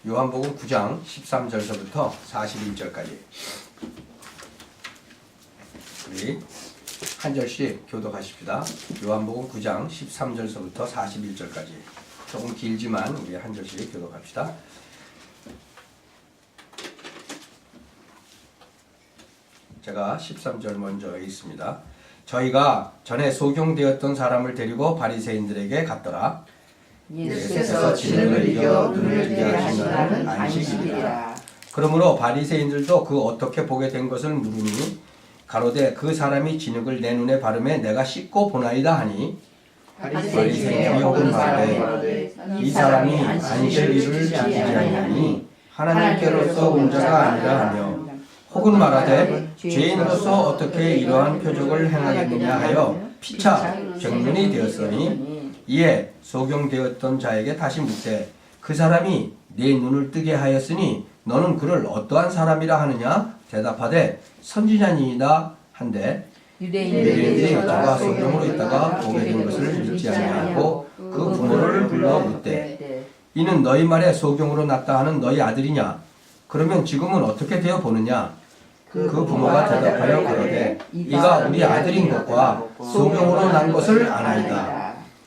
요한복음 9장 13절서부터 41절까지 우리 한 절씩 교독하십시다. 요한복음 9장 13절서부터 41절까지 조금 길지만 우리 한 절씩 교독합시다. 제가 13절 먼저 읽습니다. 저희가 전에 소경되었던 사람을 데리고 바리새인들에게 갔더라. 예수께서 진흙을 이겨 눈을 뜨게 하신 날은 안식일이라. 그러므로 바리새인들도 그 어떻게 보게 된 것을 물으니 가로되 그 사람이 진흙을 내 눈에 바르매 내가 씻고 보나이다 하니 바리새인이 혹은 말하되 이 사람이 안식일을 지키지 아니하니 하나님께로서 온 자가 아니라 하며 혹은 말하되 죄인으로서 어떻게 이러한 표적을 행하겠느냐 하여 피차 병론이 되었으니 이에 소경되었던 자에게 다시 묻되 그 사람이 네 눈을 뜨게 하였으니 너는 그를 어떠한 사람이라 하느냐 대답하되 선지자니이다 한데 유대인들이 저가 소경으로 있다가 보게 된 것을 믿지 아니하고 그 부모를 불러 묻되 이는 너희 말에 소경으로 났다 하는 너희 아들이냐 그러면 지금은 어떻게 되어 보느냐 그 부모가 대답하여 그러되 이가 우리 아들인 것과 소경으로 난 것을 아나이다.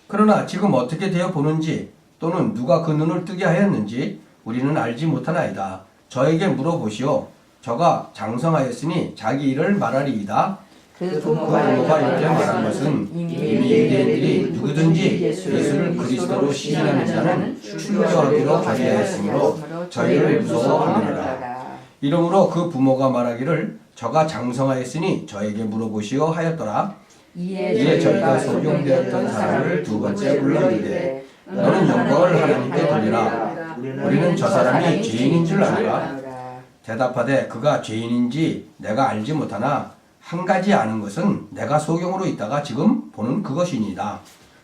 그러나 지금 어떻게 되어 보는지 또는 누가 그 눈을 뜨게 하였는지 우리는 알지 못하나이다. 저에게 물어보시오. 저가 장성하였으니 자기 일을 말하리이다. 그 부모가 이렇게 말한 것은 이미 유대인들이 누구든지 예수를 그리스도로 시인하는 자는 출교하기로 결의하였으므로 저희를 무서워하느니라. 이러므로 그 부모가 말하기를 저가 장성하였으니 저에게 물어보시오 하였더라. 이에 저희가 소경되었던 사람을 두 번째 불러 이르되 너는 영광을 하나님께 돌리라. 우리는 저 사람이 죄인인 줄 아노라. 대답하되 그가 죄인인지 내가 알지 못하나 한 가지 아는 것은 내가 소경으로 있다가 지금 보는 그것이니이다.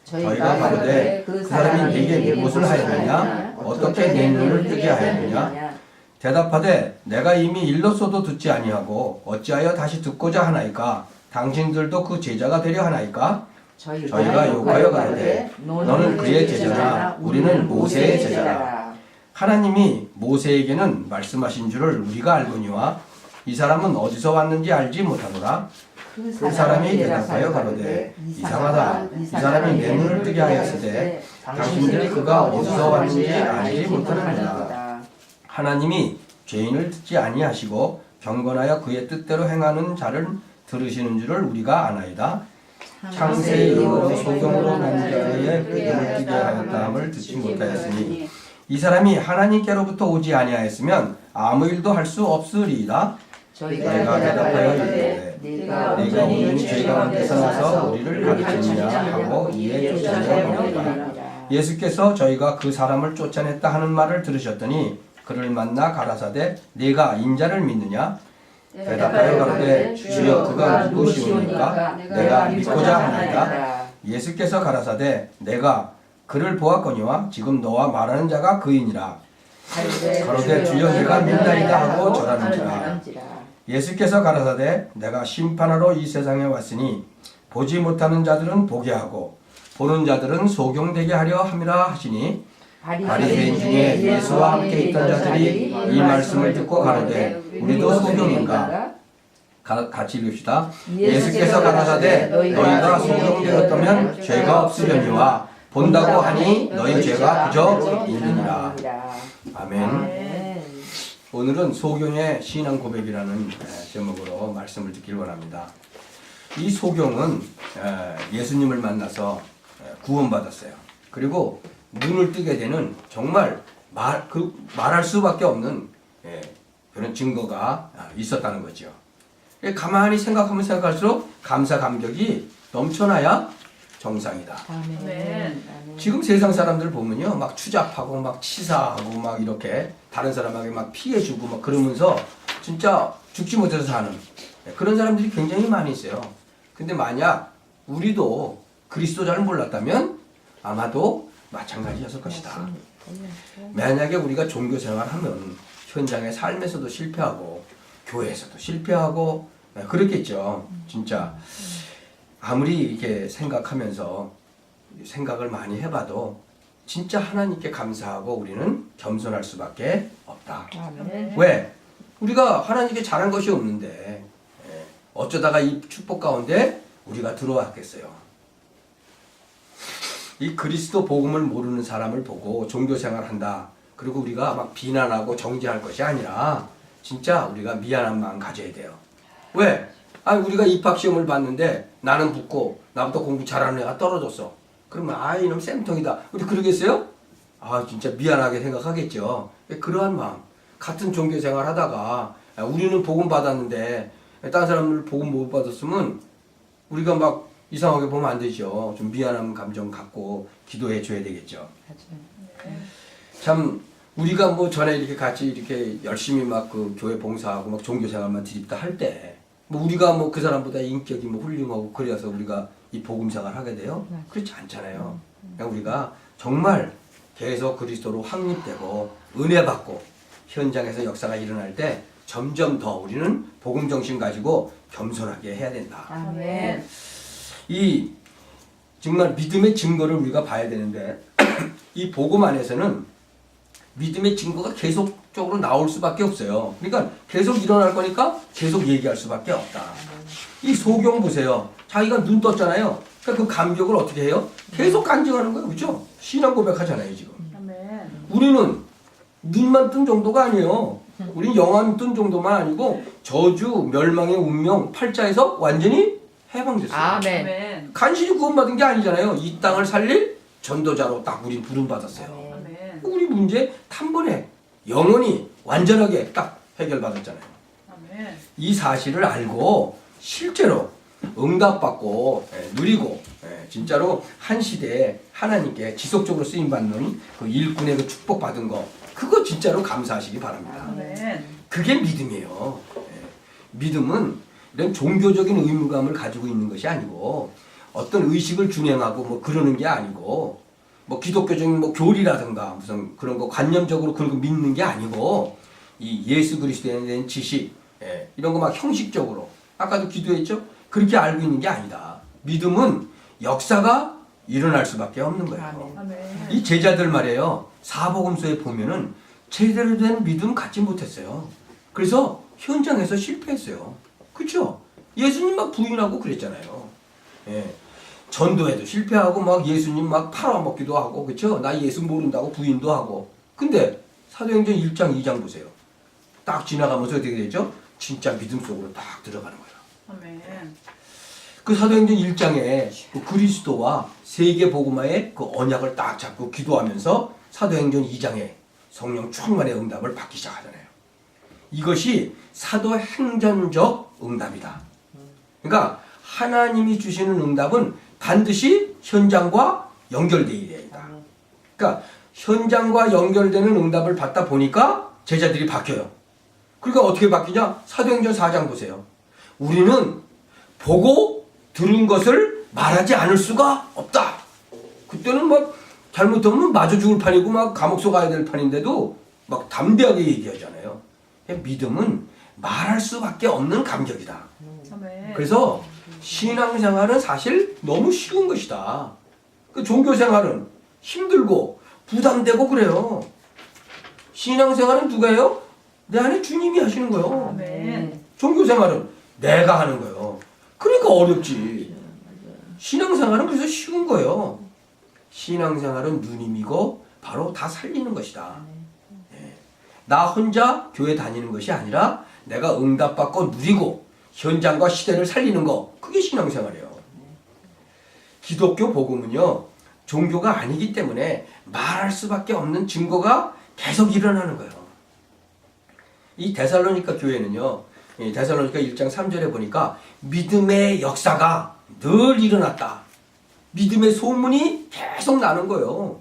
저희가 가로되 그 사람이 네게 무엇을 하였느냐 어떻게 내 눈을 뜨게 하였느냐 대답하되 내가 이미 일렀어도 듣지 아니하고 어찌하여 다시 듣고자 하나이까 당신들도 그 제자가 되려 하나이까 저희가 욕하여 가로되 너는 그의 제자나 우리는 모세의 제자라. 하나님이 모세에게는 말씀하신 줄을 우리가 알거니와 이 사람은 어디서 왔는지 알지 못하노라. 그 사람이 대답하여 가로되 이상하다. 이 사람이 내 눈을 뜨게 하였으되 당신들이 그가 어디서 왔는지 알지 못하느니라. 하나님이 죄인을 듣지 아니하시고 경건하여 그의 뜻대로 행하는 자를 들으시는 줄을 우리가 아나이다. 창세의 이후로 소경으로 난 자의 눈을 뜨게 하였다함을 듣지 못하였으니 이 사람이 하나님께로부터 오지 아니하였으면 아무 일도 할 수 없으리이다. 저희가 대답하여 이르되 네가 온전히 죄 가운데서 나서 우리를 가르치느냐 하고 이에 쫓아내었노라. 예수께서 저희가 그 사람을 쫓아냈다 하는 말을 들으셨더니 그를 만나 가라사대 네가 인자를 믿느냐 대답하여 가로되 주여 그가 누구시오니까 내가 믿고자 하나이다. 예수께서 가라사대 내가 그를 보았거니와 지금 너와 말하는 자가 그이니라. 가로되 주여 내가 믿나이다 하고 절하는지라. 예수께서 가라사대 내가 심판하러 이 세상에 왔으니 보지 못하는 자들은 보게 하고 보는 자들은 소경되게 하려 함이라 하시니 바리새인 중에 예수와 함께 있던 자들이 이 말씀을 듣고 가로되 우리도 소경인가? 같이 읽읍시다. 예수께서 가라사대 너희가 소경되었다면 죄가 없으려니와 본다고 하니 너희 죄가 그저 있느니라. 아멘. 오늘은 소경의 신앙 고백이라는 제목으로 말씀을 듣길 원합니다. 이 소경은 예수님을 만나서 구원받았어요. 그리고 눈을 뜨게 되는 정말 말할 수밖에 없는 그런 증거가 있었다는 거죠. 가만히 생각하면 생각할수록 감사 감격이 넘쳐나야 정상이다. 아멘. 지금 세상 사람들 보면요, 막 추잡하고 막 치사하고 막 이렇게 다른 사람에게 막 피해주고 막 그러면서 진짜 죽지 못해서 사는 그런 사람들이 굉장히 많이 있어요. 근데 만약 우리도 그리스도자를 몰랐다면 아마도 마찬가지였을 것이다. 만약에 우리가 종교 생활하면 현장의 삶에서도 실패하고 교회에서도 실패하고 그렇겠죠. 진짜 아무리 이렇게 생각하면서 생각을 많이 해봐도 진짜 하나님께 감사하고 우리는 겸손할 수밖에 없다. 아멘. 왜? 우리가 하나님께 잘한 것이 없는데 어쩌다가 이 축복 가운데 우리가 들어왔겠어요. 이 그리스도 복음을 모르는 사람을 보고 종교생활 한다. 그리고 우리가 막 비난하고 정죄할 것이 아니라 진짜 우리가 미안한 마음 가져야 돼요. 왜? 아니 우리가 입학시험을 봤는데 나는 붙고 나보다 공부 잘하는 애가 떨어졌어. 그러면 아 이놈 쌤통이다. 우리 그러겠어요? 아 진짜 미안하게 생각하겠죠. 그러한 마음. 같은 종교생활 하다가 우리는 복음 받았는데 다른 사람들 복음 못 받았으면 우리가 막 이상하게 보면 안 되죠. 좀 미안한 감정 갖고 기도해 줘야 되겠죠. 참 우리가 뭐 전에 이렇게 같이 이렇게 열심히 막 그 교회 봉사하고 막 종교생활만 드립다 할 때 뭐 우리가 뭐 그 사람보다 인격이 뭐 훌륭하고 그래서 우리가 이 복음생활 하게 돼요? 그렇지 않잖아요. 그냥 우리가 정말 계속 그리스도로 확립되고 은혜 받고 현장에서 역사가 일어날 때 점점 더 우리는 복음 정신 가지고 겸손하게 해야 된다. 아멘. 이 정말 믿음의 증거를 우리가 봐야 되는데 이 복음 안에서는 믿음의 증거가 계속적으로 나올 수밖에 없어요. 그러니까 계속 일어날 거니까 계속 얘기할 수밖에 없다. 이 소경 보세요. 자기가 눈 떴잖아요. 그러니까 그 감격을 어떻게 해요? 계속 간증하는 거예요. 그렇죠? 신앙 고백하잖아요, 지금. 아멘. 우리는 눈만 뜬 정도가 아니에요. 우린 영안 뜬 정도만 아니고 저주, 멸망의 운명, 팔자에서 완전히 해방됐어요. 아멘. 간신히 구원받은 게 아니잖아요. 이 땅을 살릴 전도자로 딱 우리 부름받았어요. 아멘. 우리 문제 단번에 영원히 완전하게 딱 해결받았잖아요. 아멘. 이 사실을 알고 실제로 응답받고 누리고 진짜로 한 시대에 하나님께 지속적으로 쓰임받는 그 일꾼의 그 축복받은 거 그거 진짜로 감사하시기 바랍니다. 아멘. 그게 믿음이에요. 믿음은 이런 종교적인 의무감을 가지고 있는 것이 아니고 어떤 의식을 준행하고 뭐 그러는 게 아니고 뭐 기독교적인 뭐 교리라든가 무슨 그런 거 관념적으로 그런 거 믿는 게 아니고 이 예수 그리스도에 대한 지식 이런 거 막 형식적으로 아까도 기도했죠? 그렇게 알고 있는 게 아니다. 믿음은 역사가 일어날 수밖에 없는 거예요. 아멘. 이 제자들 말이에요. 사복음서에 보면은 제대로 된 믿음 갖지 못했어요. 그래서 현장에서 실패했어요. 그렇죠? 예수님 막 부인하고 그랬잖아요. 예. 전도에도 실패하고 막 예수님 막 팔아먹기도 하고 그렇죠? 나 예수 모른다고 부인도 하고. 근데 사도행전 1장 2장 보세요. 딱 지나가면서 어떻게 되죠? 진짜 믿음 속으로 딱 들어가는 거예요. 아멘. 그 사도행전 1장에 그 그리스도와 세계 복음화의 그 언약을 딱 잡고 기도하면서 사도행전 2장에 성령 충만의 응답을 받기 시작하잖아요. 이것이 사도행전적 응답이다. 그러니까 하나님이 주시는 응답은 반드시 현장과 연결되어야 된다. 그러니까 현장과 연결되는 응답을 받다 보니까 제자들이 바뀌어요. 그러니까 어떻게 바뀌냐? 사도행전 4장 보세요. 우리는 보고 들은 것을 말하지 않을 수가 없다. 그때는 막 잘못하면 맞아 죽을 판이고 막 감옥소 가야 될 판인데도 막 담대하게 얘기하잖아요. 믿음은 말할 수밖에 없는 감격이다. 아멘. 그래서 신앙생활은 사실 너무 쉬운 것이다. 그 종교생활은 힘들고 부담되고 그래요. 신앙생활은 누가 해요? 내 안에 주님이 하시는 거예요. 아멘. 종교생활은 내가 하는 거예요. 그러니까 어렵지. 신앙생활은 그래서 쉬운 거예요. 신앙생활은 누님이고 바로 다 살리는 것이다. 나 혼자 교회 다니는 것이 아니라 내가 응답받고 누리고 현장과 시대를 살리는 거 그게 신앙생활이에요. 기독교 복음은요 종교가 아니기 때문에 말할 수밖에 없는 증거가 계속 일어나는 거예요. 이 데살로니가 교회는요 데살로니가 1장 3절에 보니까 믿음의 역사가 늘 일어났다. 믿음의 소문이 계속 나는 거예요.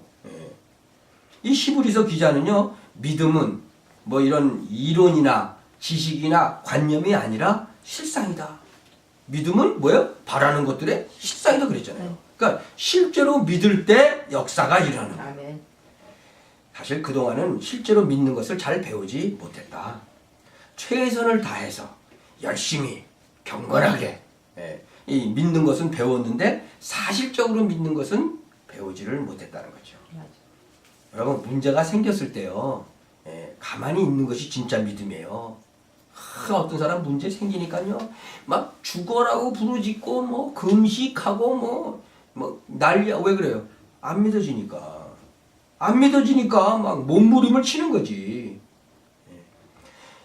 이 히브리서 기자는요 믿음은 뭐 이런 이론이나 지식이나 관념이 아니라 실상이다. 믿음은 뭐예요? 바라는 것들의 실상이다 그랬잖아요. 그러니까 실제로 믿을 때 역사가 일어나는 거예요. 아멘. 사실 그동안은 실제로 믿는 것을 잘 배우지 못했다. 최선을 다해서 열심히 경건하게 이 믿는 것은 배웠는데 사실적으로 믿는 것은 배우지를 못했다는 거죠. 여러분 문제가 생겼을 때요. 가만히 있는 것이 진짜 믿음이에요. 어떤 사람 문제 생기니까요. 막 죽어라고 부르짖고 뭐 금식하고 뭐 난리야. 왜 그래요? 안 믿어지니까. 안 믿어지니까 막 몸부림을 치는 거지.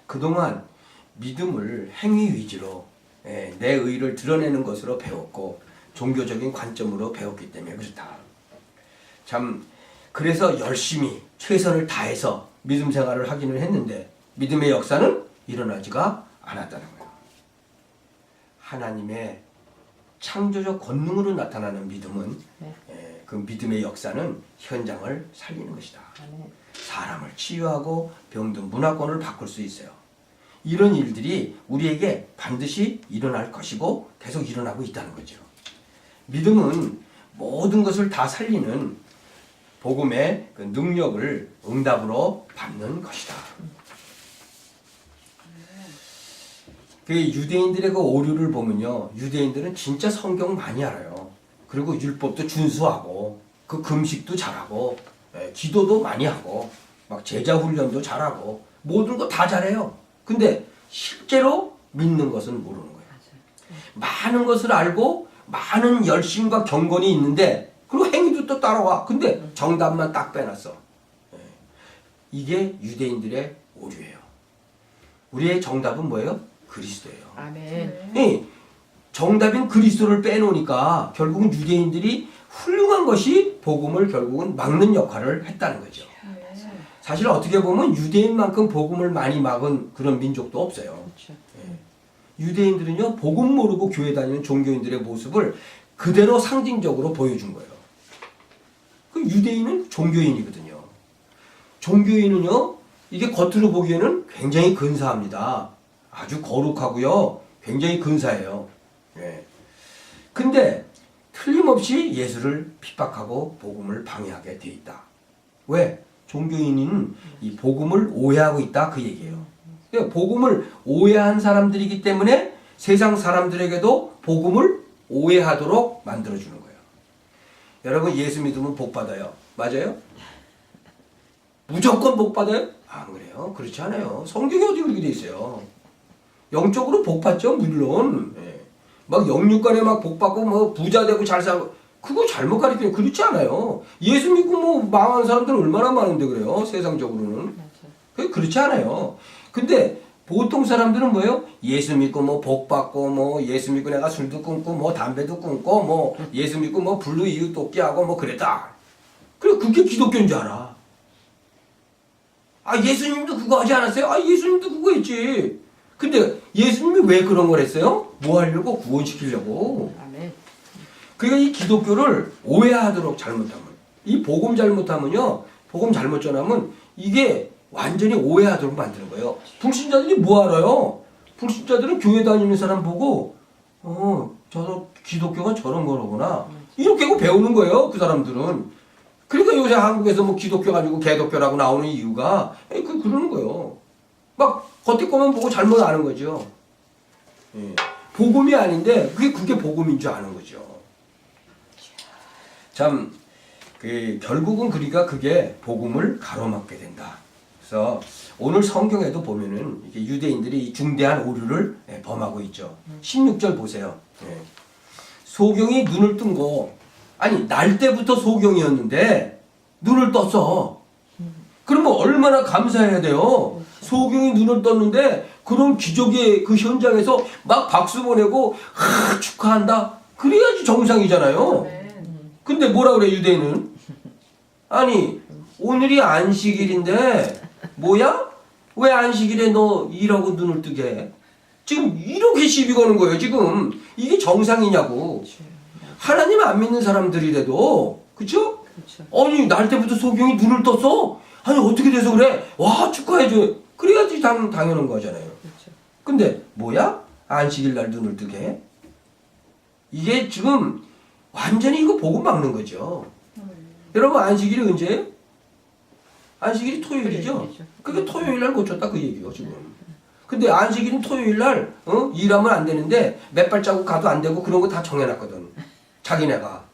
그동안 믿음을 행위 위주로 내 의를 드러내는 것으로 배웠고 종교적인 관점으로 배웠기 때문에 그렇다. 참 그래서 열심히 최선을 다해서 믿음 생활을 하기는 했는데 믿음의 역사는 일어나지가 않았다는 거예요. 하나님의 창조적 권능으로 나타나는 믿음은 그 믿음의 역사는 현장을 살리는 것이다. 사람을 치유하고 병든 문화권을 바꿀 수 있어요. 이런 일들이 우리에게 반드시 일어날 것이고 계속 일어나고 있다는 거죠. 믿음은 모든 것을 다 살리는 복음의 그 능력을 응답으로 받는 것이다. 그 유대인들의 그 오류를 보면요, 유대인들은 진짜 성경 많이 알아요. 그리고 율법도 준수하고 그 금식도 잘하고 기도도 많이 하고 막 제자 훈련도 잘하고 모든 거 다 잘해요. 근데 실제로 믿는 것은 모르는 거예요. 많은 것을 알고 많은 열심과 경건이 있는데 그리고 행위도 또 따라와. 근데 정답만 딱 빼놨어. 이게 유대인들의 오류예요. 우리의 정답은 뭐예요? 그리스도예요. 아멘. 정답인 그리스도를 빼놓으니까 결국은 유대인들이 훌륭한 것이 복음을 결국은 막는 역할을 했다는 거죠. 사실 어떻게 보면 유대인만큼 복음을 많이 막은 그런 민족도 없어요. 그렇죠. 유대인들은요, 복음 모르고 교회 다니는 종교인들의 모습을 그대로 상징적으로 보여준 거예요. 그 유대인은 종교인이거든요. 종교인은요, 이게 겉으로 보기에는 굉장히 근사합니다. 아주 거룩하고요, 굉장히 근사해요. 근데 틀림없이 예수를 핍박하고 복음을 방해하게 돼 있다. 왜? 종교인은 이 복음을 오해하고 있다 그 얘기예요. 그러니까 복음을 오해한 사람들이기 때문에 세상 사람들에게도 복음을 오해하도록 만들어주는 거예요. 여러분 예수 믿으면 복 받아요. 맞아요? 무조건 복 받아요? 안 그래요. 그렇지 않아요. 성경에 어디 그렇게 돼 있어요. 영적으로 복 받죠. 물론. 막 영육간에 막 복 받고 뭐 부자 되고 잘 살고 그거 잘못 가르쳐요. 그렇지 않아요. 예수 믿고 뭐 망한 사람들은 얼마나 많은데 그래요. 세상적으로는. 그렇지 않아요. 근데 보통 사람들은 뭐예요? 예수 믿고 뭐 복 받고 뭐 예수 믿고 내가 술도 끊고 뭐 담배도 끊고 뭐 예수 믿고 뭐 불로 이웃 돕기 하고 뭐 그랬다. 그래 그게 기독교인 줄 알아. 아 예수님도 그거 하지 않았어요? 아 예수님도 그거 했지. 근데 예수님이 왜 그런 걸 했어요? 뭐 하려고? 구원시키려고. 아멘. 그러니까 이 기독교를 오해하도록 잘못하면, 이 복음 잘못하면요, 복음 잘못 전하면 이게 완전히 오해하도록 만드는 거예요. 불신자들이 뭐 알아요? 불신자들은 교회 다니는 사람 보고 저 기독교가 저런 거로구나 이렇게 하고 배우는 거예요. 그 사람들은. 그러니까 요새 한국에서 뭐 기독교 가지고 개독교라고 나오는 이유가 그러는 거예요. 막 겉에 거만 보고 잘못 아는 거죠. 복음이 아닌데 그게 복음인 줄 아는 거죠. 참 결국은 그러니까 그게 복음을 가로막게 된다. 그래서 오늘 성경에도 보면은 이렇게 유대인들이 중대한 오류를 범하고 있죠. 16절 보세요. 소경이 눈을 뜬 거, 아니 날 때부터 소경이었는데 눈을 떴어. 그러면 얼마나 감사해야 돼요. 소경이 눈을 떴는데 그런 기적의 그 현장에서 막 박수 보내고 축하한다. 그래야지 정상이잖아요. 근데 뭐라 그래 유대인은? 아니 오늘이 안식일인데 뭐야? 왜 안식일에 너 일하고 눈을 뜨게 해? 지금 이렇게 시비 거는 거예요. 지금 이게 정상이냐고. 하나님 안 믿는 사람들이라도 그쵸? 아니 날 때부터 소경이 눈을 떴어? 아니 어떻게 돼서 그래? 와 축하해줘. 그래야지 당연한 거잖아요. 근데 뭐야? 안식일 날 눈을 뜨게 해? 이게 지금 완전히 이거 복음 막는 거죠. 여러분 안식일이 언제예요? 안식일이 토요일이죠. 그게 토요일 날 고쳤다 그 얘기예요 지금. 근데 안식일은 토요일 날 일하면 안 되는데 몇 발자국 가도 안 되고 그런 거 다 정해놨거든. 자기네가.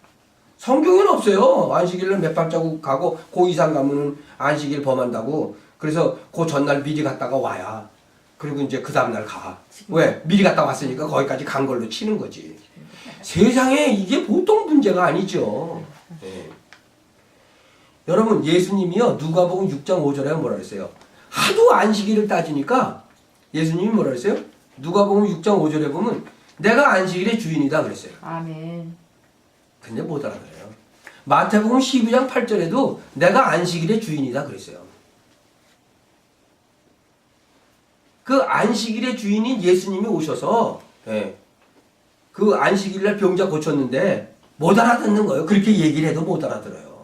성경에는 없어요. 안식일날 몇 발자국 가고 그 이상 가면은 안식일 범한다고. 그래서 그 전날 미리 갔다가 와야. 그리고 이제 그 다음날 가. 왜? 미리 갔다 왔으니까 거기까지 간 걸로 치는 거지. 세상에 이게 보통 문제가 아니죠. 네. 여러분 예수님이요 누가복음 6장 5절에 뭐라 그랬어요? 하도 안식일을 따지니까 예수님이 뭐라 그랬어요? 누가복음 6장 5절에 보면 내가 안식일의 주인이다 그랬어요. 아멘. 근데 못 알아들어요. 마태복음 12장 8절에도 내가 안식일의 주인이다 그랬어요. 그 안식일의 주인인 예수님이 오셔서 그 안식일날 병자 고쳤는데 못 알아듣는 거예요. 그렇게 얘기를 해도 못 알아들어요.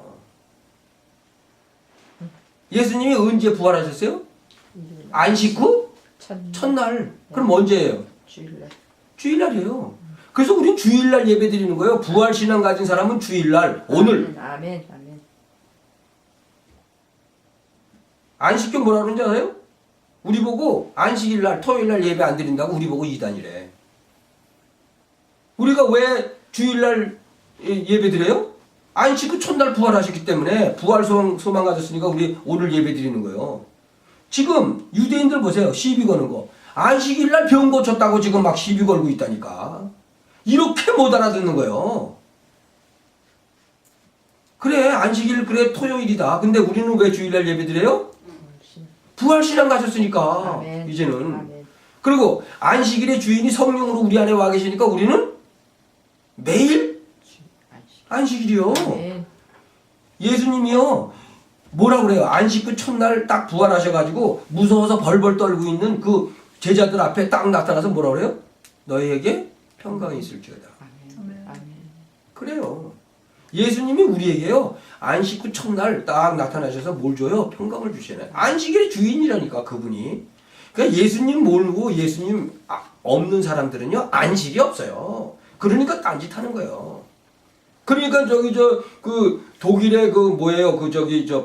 예수님이 언제 부활하셨어요? 안식 후? 첫날. 그럼 언제예요? 주일날. 주일날이에요. 그래서 우린 주일날 예배 드리는 거예요. 부활신앙 가진 사람은 주일날, 오늘. 아멘. 아멘. 안식교 뭐라 그러는지 알아요? 우리 보고 안식일날, 토요일날 예배 안 드린다고 우리 보고 이단이래. 우리가 왜 주일날 예배 드려요? 안식 후 첫날 부활하셨기 때문에 부활 소망 가졌으니까 우리 오늘 예배 드리는 거예요. 지금 유대인들 보세요. 시비 거는 거. 안식일날 병 고쳤다고 지금 막 시비 걸고 있다니까. 이렇게 못 알아듣는 거예요. 그래 안식일 그래 토요일이다. 근데 우리는 왜 주일날 예배 드려요? 부활신앙 가졌으니까. 아멘. 이제는. 아멘. 그리고 안식일의 주인이 성령으로 우리 안에 와 계시니까 우리는 매일 안식일이요. 아멘. 예수님이요. 뭐라 그래요? 안식 후 첫날 딱 부활하셔가지고 무서워서 벌벌 떨고 있는 그 제자들 앞에 딱 나타나서 뭐라 그래요? 너희에게 평강이 있을지어다. 아멘. 아멘. 그래요. 예수님이 우리에게요. 안식 후 첫날 딱 나타나셔서 뭘 줘요? 평강을 주시네. 안식일의 주인이라니까 그분이. 그러니까 예수님 모르고 예수님 없는 사람들은요. 안식이 없어요. 그러니까 딴짓하는 거예요. 그러니까 그 독일의 그 뭐예요? 그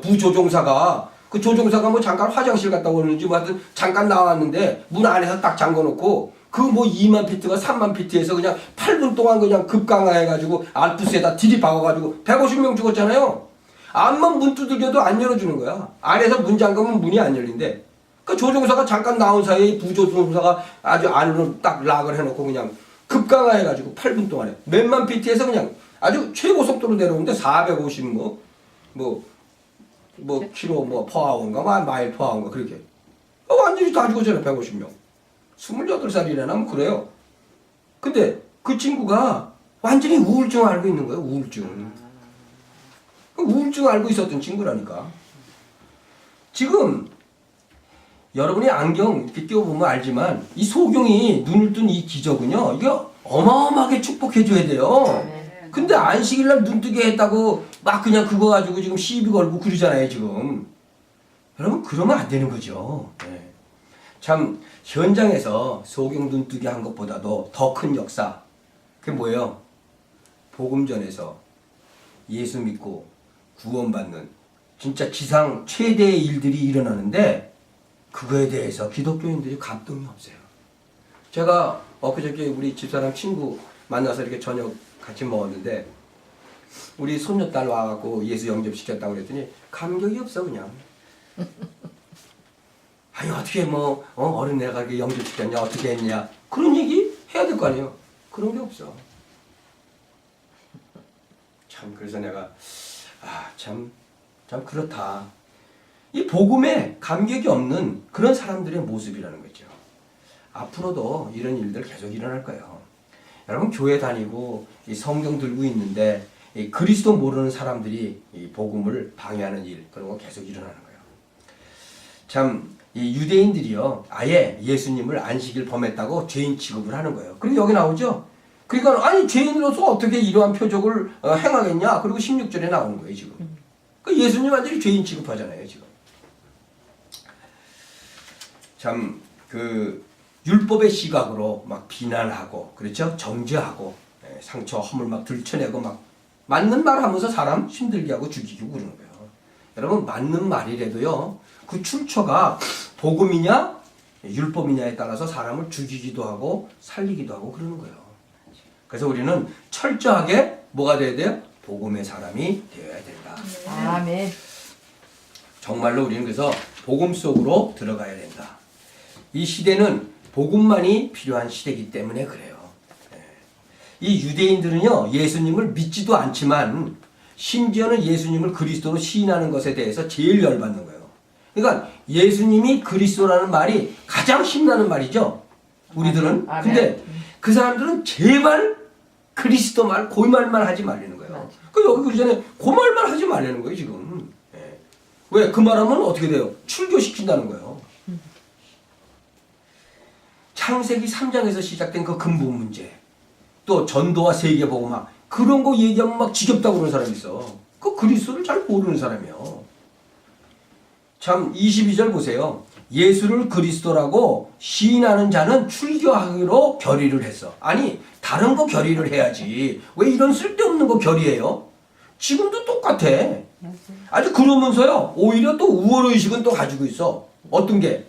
부조종사가 그 조종사가 뭐 잠깐 화장실 갔다 오는지 뭐 하여튼 잠깐 나왔는데 문 안에서 딱 잠궈놓고 그 뭐 2만 피트가 3만 피트에서 그냥 8분 동안 그냥 급강하해가지고 알프스에다 들이박아가지고 150명 죽었잖아요. 앞만 문 두들겨도 안 열어주는 거야. 안에서 문 잠그면 문이 안 열린대. 그 조종사가 잠깐 나온 사이에 부조종사가 아주 안으로 딱 락을 해놓고 그냥 급강하해가지고 8분 동안에 몇만 피트에서 그냥 아주 최고 속도로 내려오는데 450 킬로 퍼아워인가 마일 퍼아워인가 그렇게 완전히 다 죽었잖아요. 150명 28살이래나 뭐 그래요. 근데 그 친구가 완전히 우울증 앓고 있는 거예요. 우울증 앓고 있었던 친구라니까. 지금 여러분이 안경 이렇게 끼워보면 알지만 이 소경이 눈을 뜬 이 기적은요. 이게 어마어마하게 축복해줘야 돼요. 아멘. 근데 안식일날 눈뜨게 했다고 막 그냥 그거 가지고 지금 시비 걸고 그러잖아요 지금. 여러분 그러면 안 되는 거죠. 네. 참 현장에서 소경 눈뜨게 한 것보다도 더 큰 역사 그게 뭐예요? 복음 전에서 예수 믿고 구원받는 진짜 지상 최대의 일들이 일어나는데 그거에 대해서 기독교인들이 감동이 없어요. 제가 엊그저께 우리 집사람 친구 만나서 이렇게 저녁 같이 먹었는데 우리 손녀딸 와갖고 예수 영접시켰다고 그랬더니 감격이 없어 그냥. 아니 어떻게 어른 내가 이렇게 영접시켰냐 어떻게 했냐 그런 얘기 해야 될 거 아니에요. 그런 게 없어. 참 그래서 내가 참 그렇다. 이 복음에 감격이 없는 그런 사람들의 모습이라는 거죠. 앞으로도 이런 일들 계속 일어날 거예요. 여러분 교회 다니고 이 성경 들고 있는데 이 그리스도 모르는 사람들이 이 복음을 방해하는 일 그런 거 계속 일어나는 거예요. 참 이 유대인들이요 아예 예수님을 안식일 범했다고 죄인 취급을 하는 거예요. 그리고 여기 나오죠. 그러니까 아니 죄인으로서 어떻게 이러한 표적을 행하겠냐. 그리고 16절에 나오는 거예요 지금. 그 예수님 완전히 죄인 취급하잖아요 지금. 참 그 율법의 시각으로 막 비난하고 그렇죠? 정죄하고 상처 허물 막 들춰내고 막 맞는 말 하면서 사람 힘들게 하고 죽이고 그러는 거예요. 여러분 맞는 말이라도요 그 출처가 복음이냐 율법이냐에 따라서 사람을 죽이기도 하고 살리기도 하고 그러는 거예요. 그래서 우리는 철저하게 뭐가 돼야 돼요? 복음의 사람이 되어야 된다. 아멘. 정말로 우리는 그래서 복음 속으로 들어가야 된다. 이 시대는 복음만이 필요한 시대이기 때문에 그래요. 이 유대인들은요, 예수님을 믿지도 않지만 심지어는 예수님을 그리스도로 시인하는 것에 대해서 제일 열받는 거예요. 그러니까 예수님이 그리스도라는 말이 가장 신나는 말이죠. 우리들은. 아멘. 근데 그 사람들은 제발 그리스도 말, 그 말만 하지 말라는 거예요. 맞아. 그 여기 그러기 전에 그 말만 하지 말라는 거예요, 지금. 예. 왜? 그 말하면 어떻게 돼요? 출교시킨다는 거예요. 창세기 3장에서 시작된 그 근본 문제, 또 전도와 세계복음화, 그런 거 얘기하면 막 지겹다고 그러는 사람이 있어. 그 그리스도를 잘 모르는 사람이에요. 참 22절 보세요. 예수를 그리스도라고 시인하는 자는 출교하기로 결의를 했어. 아니, 다른 거 결의를 해야지. 왜 이런 쓸데없는 거 결의해요? 지금도 똑같아. 아주 그러면서요, 오히려 또 우월의식은 또 가지고 있어. 어떤 게?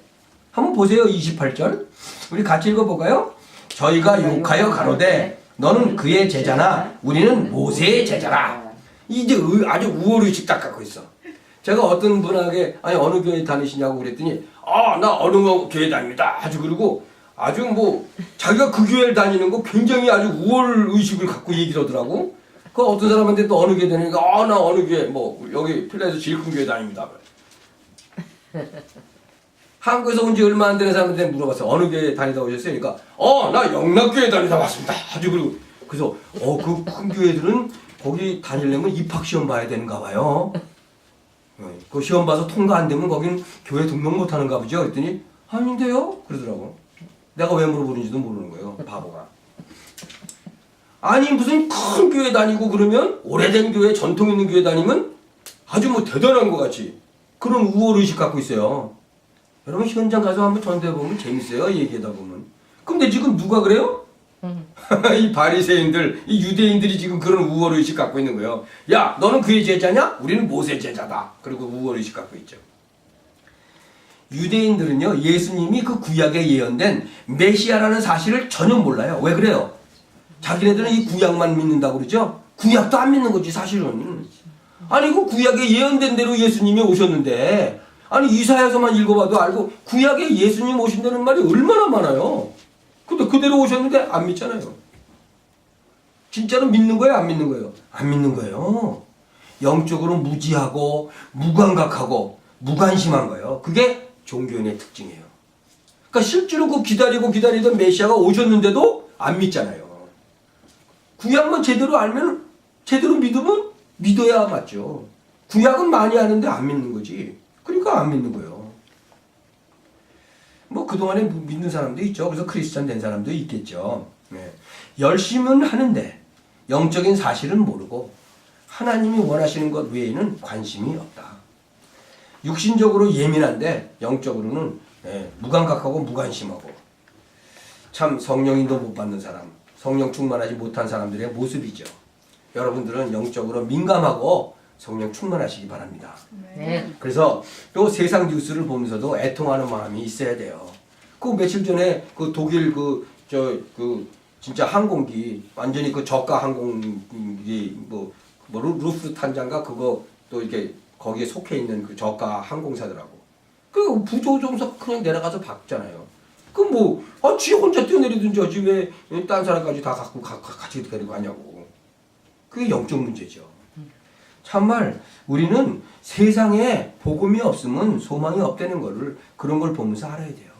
한번 보세요. 28절. 우리 같이 읽어볼까요? 저희가 욕하여 가로되 너는 그의 제자나 우리는 모세의 제자라. 이제 아주 우월의식 딱 갖고 있어. 제가 어떤 분에게 아니 어느 교회 다니시냐고 그랬더니 나 어느 교회 다닙니다. 아주 그리고 아주 뭐 자기가 그 교회를 다니는 거 굉장히 아주 우월의식을 갖고 얘기를 하더라고. 그 어떤 사람한테 또 어느 교회 다니니까 나 어느 교회 뭐 여기 필라에서 제일 큰 교회 다닙니다. 한국에서 온 지 얼마 안 되는 사람한테 물어봤어. 어느 교회 다니다 오셨어요? 그러니까 나 영락교회 다니다 왔습니다. 아주 그리고 그래서 그 큰 교회들은 거기 다니려면 입학시험 봐야 되는가 봐요. 그 시험 봐서 통과 안 되면 거긴 교회 등록 못 하는가 보죠. 그랬더니 아닌데요? 그러더라고. 내가 왜 물어보는지도 모르는 거예요. 바보가. 아니 무슨 큰 교회 다니고 그러면 오래된 교회 전통 있는 교회 다니면 아주 뭐 대단한 것 같이 그런 우월의식 갖고 있어요. 여러분 현장 가서 한번 전도해보면 재밌어요. 얘기하다 보면. 근데 지금 누가 그래요? 이 바리새인들, 이 유대인들이 지금 그런 우월의식 갖고 있는 거예요. 야, 너는 그의 제자냐? 우리는 모세 제자다. 그리고 우월의식 갖고 있죠. 유대인들은요, 예수님이 그 구약에 예언된 메시아라는 사실을 전혀 몰라요. 왜 그래요? 자기네들은 이 구약만 믿는다고 그러죠? 구약도 안 믿는 거지, 사실은. 아니, 그 구약에 예언된 대로 예수님이 오셨는데, 아니, 이사야서만 읽어봐도 알고, 구약에 예수님 오신다는 말이 얼마나 많아요. 근데 그대로 오셨는데 안 믿잖아요. 진짜로 믿는 거예요? 안 믿는 거예요? 안 믿는 거예요. 영적으로 무지하고 무감각하고 무관심한 거예요. 그게 종교인의 특징이에요. 그러니까 실제로 그 기다리던 메시아가 오셨는데도 안 믿잖아요. 구약만 제대로 알면 제대로 믿으면 믿어야 맞죠. 구약은 많이 아는데 안 믿는 거지. 그러니까 안 믿는 거예요. 뭐 그동안에 믿는 사람도 있죠. 그래서 크리스찬 된 사람도 있겠죠. 네. 열심은 하는데 영적인 사실은 모르고 하나님이 원하시는 것 외에는 관심이 없다. 육신적으로 예민한데 영적으로는 무감각하고 무관심하고 참 성령인도 못 받는 사람, 성령 충만하지 못한 사람들의 모습이죠. 여러분들은 영적으로 민감하고 성령 충만하시기 바랍니다. 네. 그래서 또 세상 뉴스를 보면서도 애통하는 마음이 있어야 돼요. 그 며칠 전에 그 독일 진짜 항공기 완전히 그 저가 항공기 뭐 루프탄자인가 그거 또 이렇게 거기에 속해 있는 그 저가 항공사더라고. 그 부조종석 그냥 내려가서 박잖아요. 그 뭐 지 혼자 뛰어내리든지 하지 왜 딴 사람까지 다 갖고 같이 데리고 가냐고. 그게 영적 문제죠. 참말 우리는 세상에 복음이 없으면 소망이 없다는 거를 그런 걸 보면서 알아야 돼요.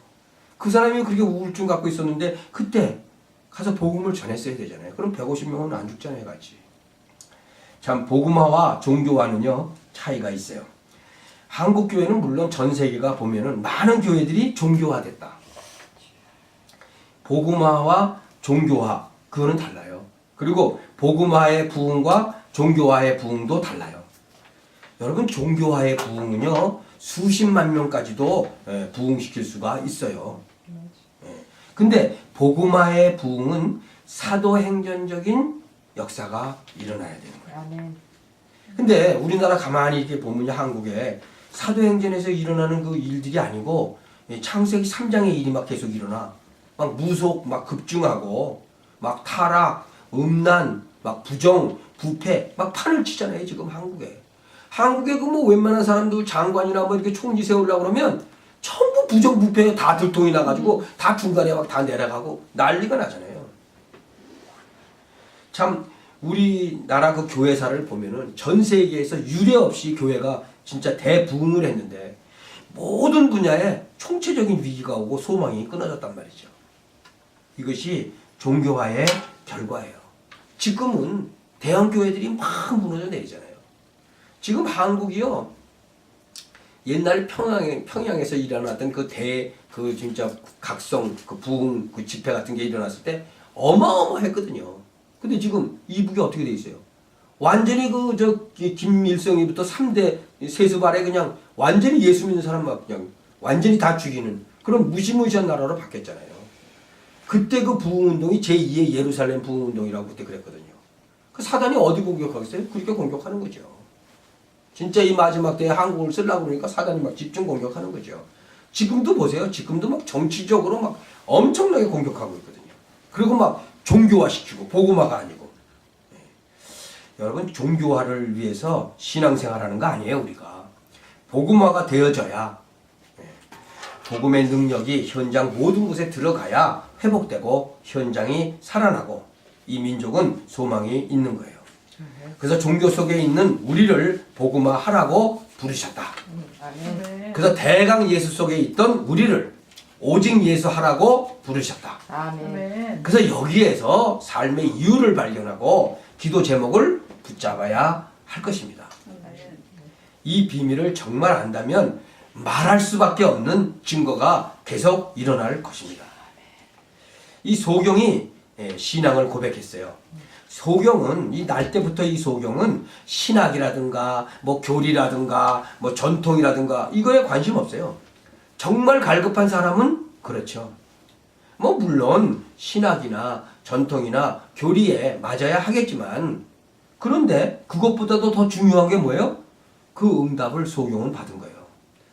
그 사람이 그렇게 우울증 갖고 있었는데 그때 가서 복음을 전했어야 되잖아요. 그럼 150명은 안 죽잖아요, 같이. 참 복음화와 종교화는요 차이가 있어요. 한국 교회는 물론 전 세계가 보면은 많은 교회들이 종교화됐다. 복음화와 종교화 그거는 달라요. 그리고 복음화의 부흥과 종교화의 부흥도 달라요. 여러분 종교화의 부흥은요 수십만 명까지도 부흥시킬 수가 있어요. 근데 복음화의 부흥은 사도행전적인 역사가 일어나야 되는 거예요. 근데 우리나라 가만히 이렇게 보면 한국에 사도행전에서 일어나는 그 일들이 아니고 창세기 3장의 일이 막 계속 일어나. 막 무속 막 급증하고 막 타락, 음란 막 부정, 부패 막 판을 치잖아요. 지금 한국에. 한국에 그 뭐 웬만한 사람들 장관이나 뭐 이렇게 총리 세우려고 그러면 전부 부정, 부패 다 들통이 나가지고 다 중간에 막 다 내려가고 난리가 나잖아요. 참 우리나라 그 교회사를 보면은 전 세계에서 유례 없이 교회가 진짜 대부흥을 했는데 모든 분야에 총체적인 위기가 오고 소망이 끊어졌단 말이죠. 이것이 종교화의 결과예요. 지금은 대형 교회들이 막 무너져 내리잖아요. 지금 한국이요. 옛날 평양에서 일어났던 그 진짜 각성, 그 부흥, 그 집회 같은 게 일어났을 때 어마어마했거든요. 근데 지금 이북이 어떻게 돼 있어요? 완전히 김일성이부터 3대 세습아래 그냥 완전히 예수 믿는 사람 막 그냥 완전히 다 죽이는 그런 무시무시한 나라로 바뀌었잖아요. 그때 그 부흥운동이 제2의 예루살렘 부흥운동이라고 그때 그랬거든요. 그 사단이 어디 공격하겠어요? 그렇게 공격하는 거죠. 진짜 이 마지막 때에 한국을 쓰려고 그러니까 사단이 막 집중 공격하는 거죠. 지금도 보세요. 지금도 막 정치적으로 막 엄청나게 공격하고 있거든요. 그리고 막 종교화시키고 복음화가 아니고. 네. 여러분 종교화를 위해서 신앙생활하는 거 아니에요. 우리가. 복음화가 되어져야 복음의 능력이 현장 모든 곳에 들어가야 회복되고 현장이 살아나고 이 민족은 소망이 있는 거예요. 그래서 종교 속에 있는 우리를 복음화하라고 부르셨다. 아멘. 그래서 대강 예수 속에 있던 우리를 오직 예수 하라고 부르셨다. 아멘. 아멘. 그래서 여기에서 삶의 이유를 발견하고 기도 제목을 붙잡아야 할 것입니다. 아멘. 이 비밀을 정말 안다면 말할 수밖에 없는 증거가 계속 일어날 것입니다. 이 소경이 신앙을 고백했어요. 소경은 이 날 때부터 이 소경은 신학이라든가 뭐 교리라든가 뭐 전통이라든가 이거에 관심 없어요. 정말 갈급한 사람은 그렇죠. 뭐 물론 신학이나 전통이나 교리에 맞아야 하겠지만 그런데 그것보다도 더 중요한 게 뭐예요? 그 응답을 소경은 받은 거예요.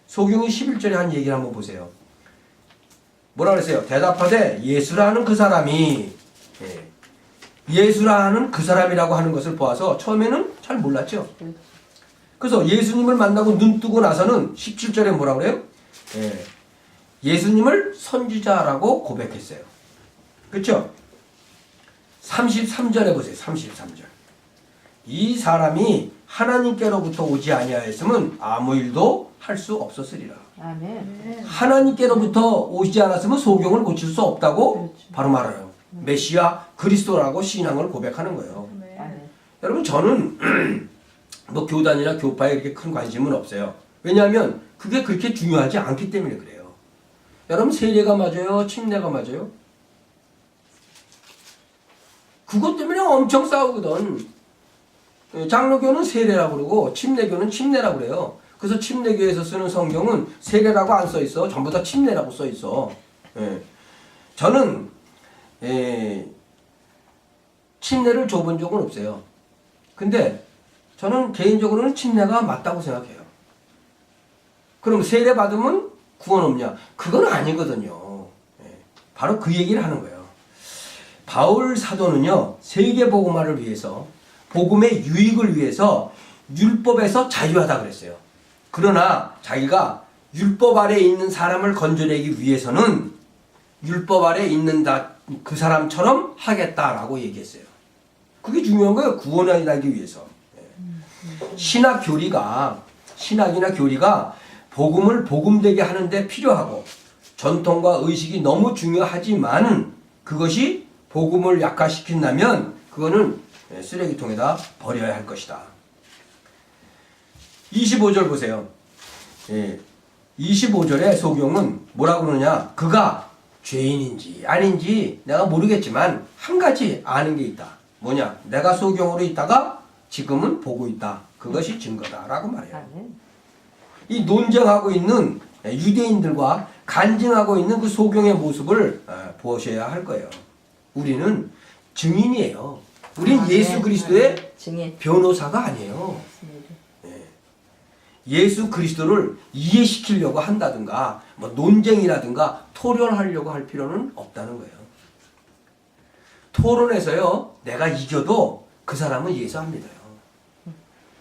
소경이 11절에 한 얘기를 한번 보세요. 뭐라 그랬어요? 대답하되 예수라는 그 사람이 예수라는 그 사람이라고 하는 것을 보아서 처음에는 잘 몰랐죠. 그래서 예수님을 만나고 눈 뜨고 나서는 17절에 뭐라 그래요? 예수님을 선지자라고 고백했어요. 그렇죠? 33절에 보세요. 33절. 이 사람이 하나님께로부터 오지 아니하였으면 아무 일도 할 수 없었으리라. 아멘. 하나님께로부터 오지 않았으면 소경을 고칠 수 없다고 그렇죠. 바로 말해요. 메시아 그리스도라고 신앙을 고백하는 거예요. 아멘. 아멘. 여러분 저는 뭐 교단이나 교파에 그렇게 큰 관심은 없어요. 왜냐하면 그게 그렇게 중요하지 않기 때문에 그래요. 여러분 세례가 맞아요? 침례가 맞아요? 그것 때문에 엄청 싸우거든. 장로교는 세례라고 그러고 침례교는 침례라고 그래요. 그래서 침례교에서 쓰는 성경은 세례라고 안 써있어. 전부 다 침례라고 써있어. 저는 침례를 줘본 적은 없어요. 근데 저는 개인적으로는 침례가 맞다고 생각해요. 그럼 세례 받으면 구원 없냐? 그건 아니거든요. 바로 그 얘기를 하는 거예요. 바울 사도는요, 세계 복음화를 위해서, 복음의 유익을 위해서 율법에서 자유하다 그랬어요. 그러나 자기가 율법 아래에 있는 사람을 건져내기 위해서는 율법 아래에 있는 그 사람처럼 하겠다라고 얘기했어요. 그게 중요한 거예요. 구원을 하기 위해서. 신학이나 교리가 복음을 복음되게 하는데 필요하고 전통과 의식이 너무 중요하지만 그것이 복음을 약화시킨다면 그거는 쓰레기통에다 버려야 할 것이다. 25절 보세요. 25절에 소경은 뭐라고 그러냐? 그가 죄인인지 아닌지 내가 모르겠지만 한 가지 아는 게 있다. 뭐냐? 내가 소경으로 있다가 지금은 보고 있다. 그것이 증거다라고 말해요. 아멘. 이 논쟁하고 있는 유대인들과 간증하고 있는 그 소경의 모습을 보셔야 할 거예요. 우리는 증인이에요. 우린 아멘. 예수 그리스도의 증인. 변호사가 아니에요. 맞습니다. 예수 그리스도를 이해시키려고 한다든가 뭐 논쟁이라든가 토론하려고 할 필요는 없다는 거예요. 토론에서요, 내가 이겨도 그 그 사람은 예수 안 믿어요.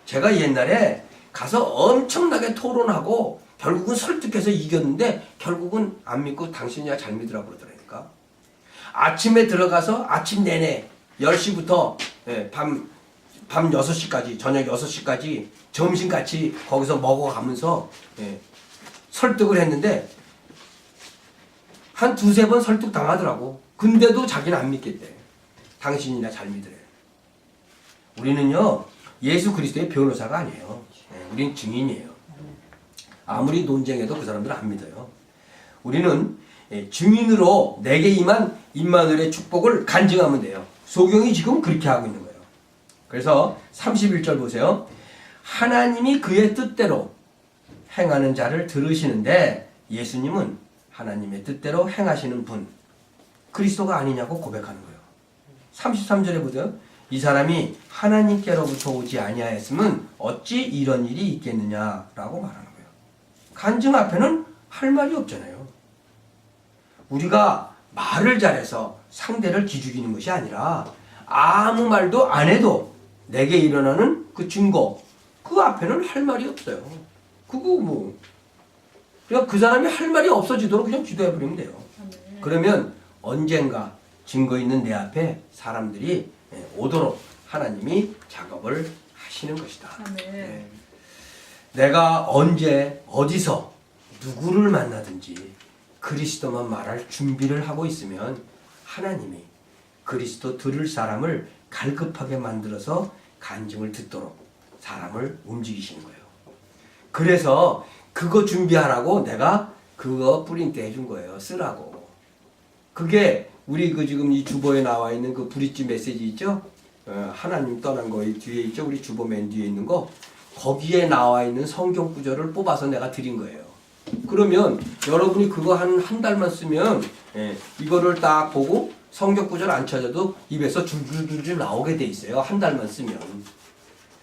제가 옛날에 가서 엄청나게 토론하고 결국은 설득해서 이겼는데 결국은 안 믿고 당신이야 잘 믿으라고 그러더라니까. 아침에 들어가서 아침 내내 10시부터 밤 6시까지 저녁 6시까지 점심같이 거기서 먹어가면서 설득을 했는데 한 두세 번 설득 당하더라고. 근데도 자기는 안 믿겠대. 당신이나 잘 믿으래. 우리는요 예수 그리스도의 변호사가 아니에요. 우린 증인이에요. 아무리 논쟁해도 그 사람들은 안 믿어요. 우리는 증인으로 내게 임한 임마누엘의 축복을 간증하면 돼요. 소경이 지금 그렇게 하고 있는 거예요. 그래서 31절 보세요. 하나님이 그의 뜻대로 행하는 자를 들으시는데 예수님은 하나님의 뜻대로 행하시는 분 그리스도가 아니냐고 고백하는 거예요. 33절에 보세요. 이 사람이 하나님께로부터 오지 아니하였으면 어찌 이런 일이 있겠느냐라고 말하는 거예요. 간증 앞에는 할 말이 없잖아요. 우리가 말을 잘해서 상대를 기죽이는 것이 아니라 아무 말도 안 해도 내게 일어나는 그 증거 그 앞에는 할 말이 없어요. 그거 뭐 그냥 그 사람이 할 말이 없어지도록 그냥 기도해버리면 돼요. 그러면 언젠가 증거 있는 내 앞에 사람들이 오도록 하나님이 작업을 하시는 것이다. 네. 내가 언제 어디서 누구를 만나든지 그리스도만 말할 준비를 하고 있으면 하나님이 그리스도 들을 사람을 갈급하게 만들어서 간증을 듣도록 사람을 움직이시는 거예요. 그래서 그거 준비하라고 내가 그거 프린트 해준 거예요. 쓰라고. 그게 우리 그 지금 이 주보에 나와 있는 그 브릿지 메시지 있죠? 하나님 떠난 거의 뒤에 있죠? 우리 주보 맨 뒤에 있는 거. 거기에 나와 있는 성경 구절을 뽑아서 내가 드린 거예요. 그러면 여러분이 그거 한 달만 쓰면 이거를 딱 보고 성경 구절 안 찾아도 입에서 줄줄줄줄 나오게 돼 있어요. 한 달만 쓰면.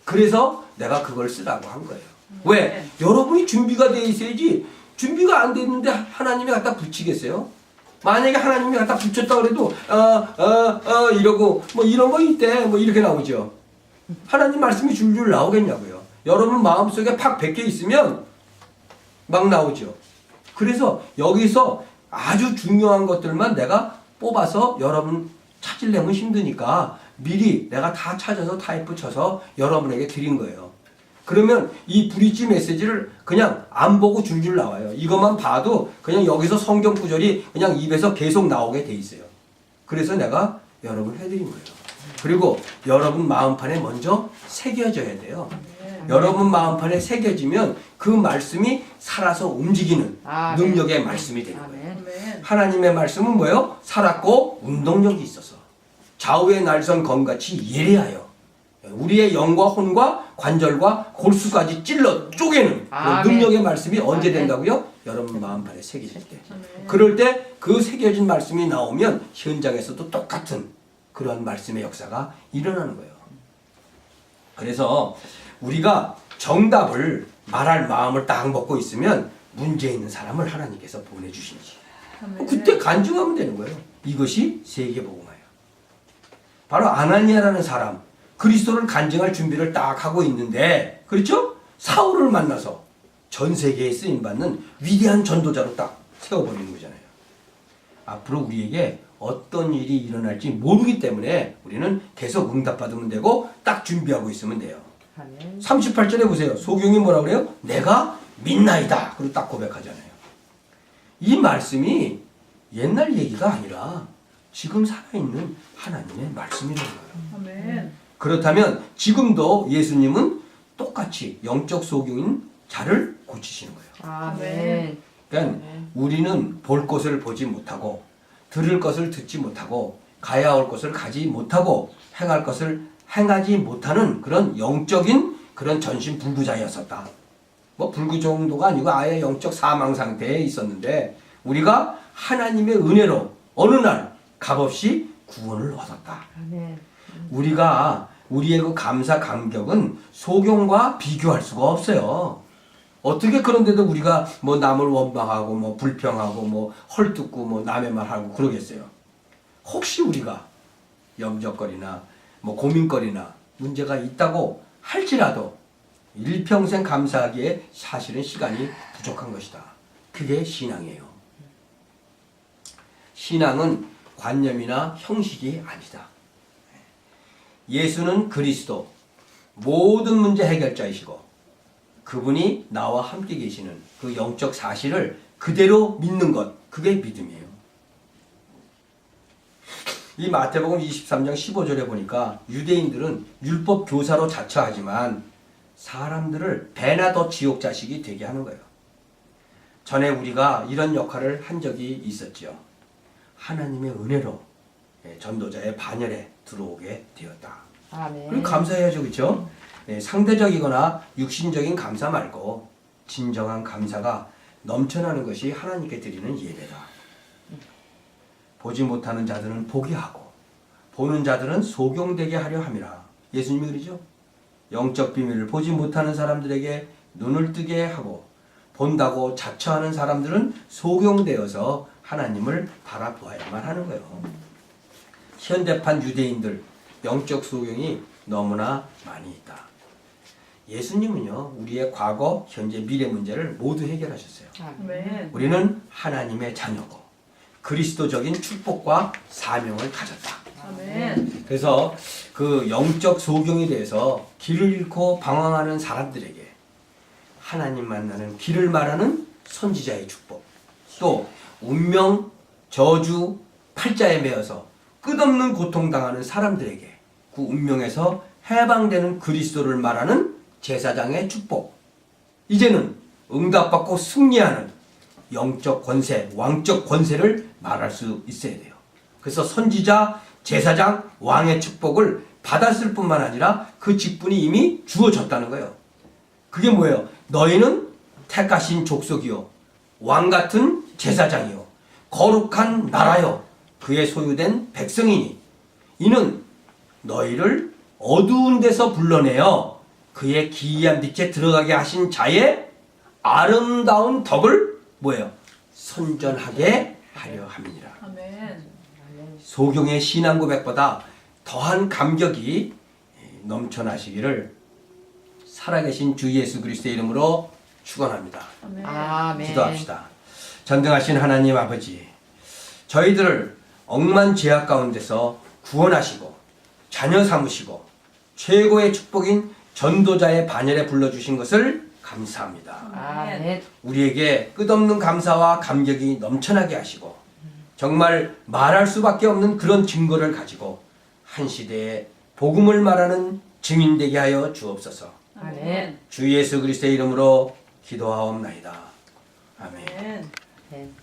그래서 내가 그걸 쓰라고 한 거예요. 왜? 여러분이 준비가 돼 있어야지. 준비가 안 돼 있는데 하나님이 갖다 붙이겠어요? 만약에 하나님이 갖다 붙였다 그래도 이러고 뭐 이런 거 있대 뭐 이렇게 나오죠. 하나님 말씀이 줄줄 나오겠냐고요. 여러분 마음속에 팍 박혀 있으면 막 나오죠. 그래서 여기서 아주 중요한 것들만 내가 뽑아서 여러분 찾으려면 힘드니까 미리 내가 다 찾아서 타입 쳐서 여러분에게 드린 거예요. 그러면 이 브릿지 메시지를 그냥 안 보고 줄줄 나와요. 이것만 봐도 그냥 여기서 성경 구절이 그냥 입에서 계속 나오게 돼 있어요. 그래서 내가 여러분 해드린 거예요. 그리고 여러분 마음판에 먼저 새겨져야 돼요. 여러분 마음판에 새겨지면 그 말씀이 살아서 움직이는 능력의 말씀이 되는 거예요. 하나님의 말씀은 뭐예요? 살았고 운동력이 있어서 좌우의 날선 검같이 예리하여 우리의 영과 혼과 관절과 골수까지 찔러 쪼개는 그런 능력의 말씀이 언제 된다고요? 여러분 마음판에 새겨질 때. 그럴 때 그 새겨진 말씀이 나오면 현장에서도 똑같은 그런 말씀의 역사가 일어나는 거예요. 그래서 우리가 정답을 말할 마음을 딱 먹고 있으면 문제 있는 사람을 하나님께서 보내주시지. 그때 간증하면 되는 거예요. 이것이 세계복음화예요. 바로 아나니아라는 사람 그리스도를 간증할 준비를 딱 하고 있는데 그렇죠? 사울을 만나서 전 세계에 쓰임받는 위대한 전도자로 딱 세워버리는 거잖아요. 앞으로 우리에게 어떤 일이 일어날지 모르기 때문에 우리는 계속 응답받으면 되고 딱 준비하고 있으면 돼요. 38절에 보세요. 소경이 뭐라 그래요? 내가 믿나이다. 그리고 딱 고백하잖아요. 이 말씀이 옛날 얘기가 아니라 지금 살아있는 하나님의 말씀이라는 거예요. 아멘. 그렇다면 지금도 예수님은 똑같이 영적 소경인 자를 고치시는 거예요. 아멘. 그러니까 우리는 볼 것을 보지 못하고 들을 것을 듣지 못하고 가야 할 것을 가지 못하고 행할 것을 행하지 못하는 그런 영적인 그런 전신 불구자였었다. 뭐 불구 정도가 아니고 아예 영적 사망 상태에 있었는데 우리가 하나님의 은혜로 어느 날 값없이 구원을 얻었다. 아멘. 우리가 우리의 그 감사 감격은 소경과 비교할 수가 없어요. 어떻게 그런데도 우리가 뭐 남을 원망하고 뭐 불평하고 뭐 헐뜯고 뭐 남의 말하고 그러겠어요. 혹시 우리가 염려거리나 뭐 고민거리나 문제가 있다고 할지라도 일평생 감사하기에 사실은 시간이 부족한 것이다. 그게 신앙이에요. 신앙은 관념이나 형식이 아니다. 예수는 그리스도, 모든 문제 해결자이시고 그분이 나와 함께 계시는 그 영적 사실을 그대로 믿는 것, 그게 믿음이에요. 이 마태복음 23장 15절에 보니까 유대인들은 율법 교사로 자처하지만 사람들을 배나 더 지옥 자식이 되게 하는 거예요. 전에 우리가 이런 역할을 한 적이 있었지요. 하나님의 은혜로 전도자의 반열에 들어오게 되었다. 아멘. 그럼 감사해야죠, 그렇죠? 상대적이거나 육신적인 감사 말고 진정한 감사가 넘쳐나는 것이 하나님께 드리는 예배다. 보지 못하는 자들은 보게 하고 보는 자들은 소경되게 하려 함이라. 예수님이 그러죠? 영적 비밀을 보지 못하는 사람들에게 눈을 뜨게 하고 본다고 자처하는 사람들은 소경되어서 하나님을 바라보아야만 하는 거예요. 현대판 유대인들 영적 소경이 너무나 많이 있다. 예수님은요, 우리의 과거, 현재, 미래 문제를 모두 해결하셨어요. 아멘. 우리는 하나님의 자녀고 그리스도적인 축복과 사명을 가졌다. 아멘. 그래서 그 영적 소경에 대해서 길을 잃고 방황하는 사람들에게 하나님 만나는 길을 말하는 선지자의 축복, 또 운명, 저주, 팔자에 매어서 끝없는 고통당하는 사람들에게 그 운명에서 해방되는 그리스도를 말하는 제사장의 축복, 이제는 응답받고 승리하는 영적 권세, 왕적 권세를 말할 수 있어야 돼요. 그래서 선지자, 제사장, 왕의 축복을 받았을 뿐만 아니라 그 직분이 이미 주어졌다는 거예요. 그게 뭐예요? 너희는 택하신 족속이요, 왕같은 제사장이요, 거룩한 나라요, 그의 소유된 백성이니 이는 너희를 어두운 데서 불러내어 그의 기이한 빛에 들어가게 하신 자의 아름다운 덕을 뭐예요? 선전하게 하려 함이니라. 아멘. 소경의 신앙 고백보다 더한 감격이 넘쳐나시기를 살아계신 주 예수 그리스도의 이름으로 축원합니다. 아멘. 아멘. 기도합시다. 전능하신 하나님 아버지, 저희들을 억만 죄악 가운데서 구원하시고 자녀 삼으시고 최고의 축복인 전도자의 반열에 불러주신 것을 감사합니다. 아멘. 우리에게 끝없는 감사와 감격이 넘쳐나게 하시고 정말 말할 수밖에 없는 그런 증거를 가지고 한 시대에 복음을 말하는 증인되게 하여 주옵소서. 아멘. 주 예수 그리스도의 이름으로 기도하옵나이다. 아멘. 아멘. 아멘.